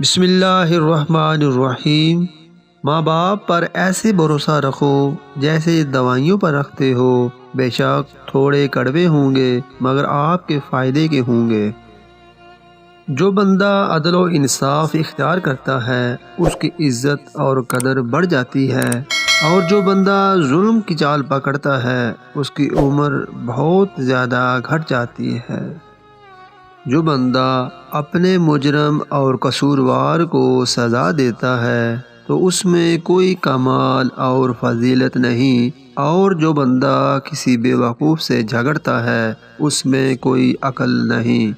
بسم اللہ الرحمن الرحیم۔ ماں باپ پر ایسے بھروسہ رکھو جیسے دوائیوں پر رکھتے ہو، بے شک تھوڑے کڑوے ہوں گے مگر آپ کے فائدے کے ہوں گے۔ جو بندہ عدل و انصاف اختیار کرتا ہے اس کی عزت اور قدر بڑھ جاتی ہے، اور جو بندہ ظلم کی چال پکڑتا ہے اس کی عمر بہت زیادہ گھٹ جاتی ہے۔ جو بندہ اپنے مجرم اور قصوروار کو سزا دیتا ہے تو اس میں کوئی کمال اور فضیلت نہیں، اور جو بندہ کسی بے وقوف سے جھگڑتا ہے اس میں کوئی عقل نہیں۔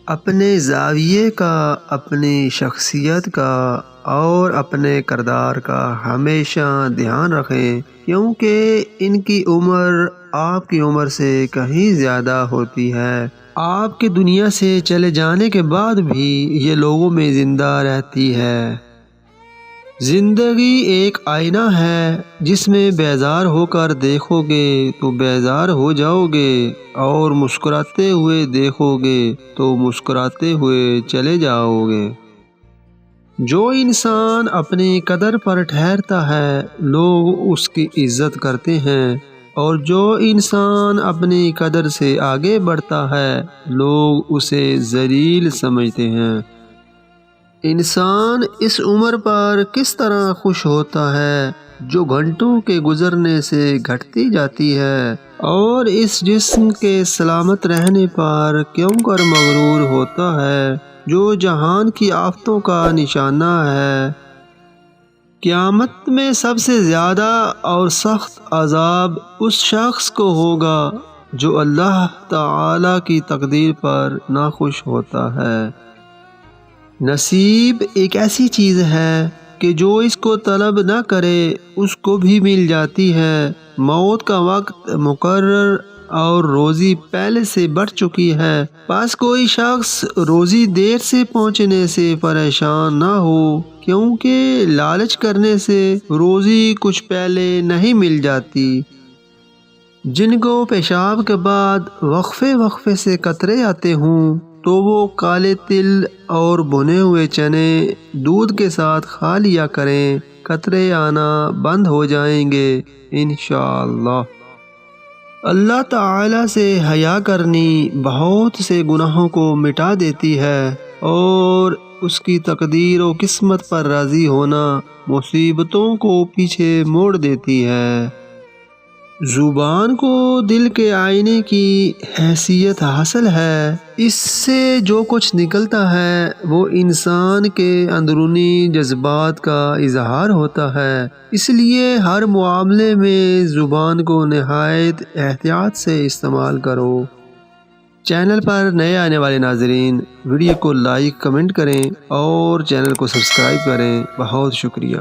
اپنے زاویے کا، اپنی شخصیت کا اور اپنے کردار کا ہمیشہ دھیان رکھیں، کیونکہ ان کی عمر آپ کی عمر سے کہیں زیادہ ہوتی ہے۔ آپ کے دنیا سے چلے جانے کے بعد بھی یہ لوگوں میں زندہ رہتی ہے۔ زندگی ایک آئینہ ہے، جس میں بیزار ہو کر دیکھو گے تو بیزار ہو جاؤ گے، اور مسکراتے ہوئے دیکھو گے تو مسکراتے ہوئے چلے جاؤ گے۔ جو انسان اپنی قدر پر ٹھہرتا ہے لوگ اس کی عزت کرتے ہیں، اور جو انسان اپنی قدر سے آگے بڑھتا ہے لوگ اسے ذلیل سمجھتے ہیں۔ انسان اس عمر پر کس طرح خوش ہوتا ہے جو گھنٹوں کے گزرنے سے گھٹتی جاتی ہے، اور اس جسم کے سلامت رہنے پر کیوں کر مغرور ہوتا ہے جو جہان کی آفتوں کا نشانہ ہے۔ قیامت میں سب سے زیادہ اور سخت عذاب اس شخص کو ہوگا جو اللہ تعالی کی تقدیر پر ناخوش ہوتا ہے۔ نصیب ایک ایسی چیز ہے کہ جو اس کو طلب نہ کرے اس کو بھی مل جاتی ہے۔ موت کا وقت مقرر اور روزی پہلے سے بڑھ چکی ہے، بس کوئی شخص روزی دیر سے پہنچنے سے پریشان نہ ہو، کیونکہ لالچ کرنے سے روزی کچھ پہلے نہیں مل جاتی۔ جن کو پیشاب کے بعد وقفے وقفے سے قطرے آتے ہوں تو وہ کالے تل اور بھنے ہوئے چنے دودھ کے ساتھ کھا لیا کریں، قطرے آنا بند ہو جائیں گے انشاءاللہ۔ اللہ تعالی سے حیا کرنی بہت سے گناہوں کو مٹا دیتی ہے، اور اس کی تقدیر و قسمت پر راضی ہونا مصیبتوں کو پیچھے موڑ دیتی ہے۔ زبان کو دل کے آئینے کی حیثیت حاصل ہے، اس سے جو کچھ نکلتا ہے وہ انسان کے اندرونی جذبات کا اظہار ہوتا ہے، اس لیے ہر معاملے میں زبان کو نہایت احتیاط سے استعمال کرو۔ چینل پر نئے آنے والے ناظرین ویڈیو کو لائک کمنٹ کریں اور چینل کو سبسکرائب کریں۔ بہت شکریہ۔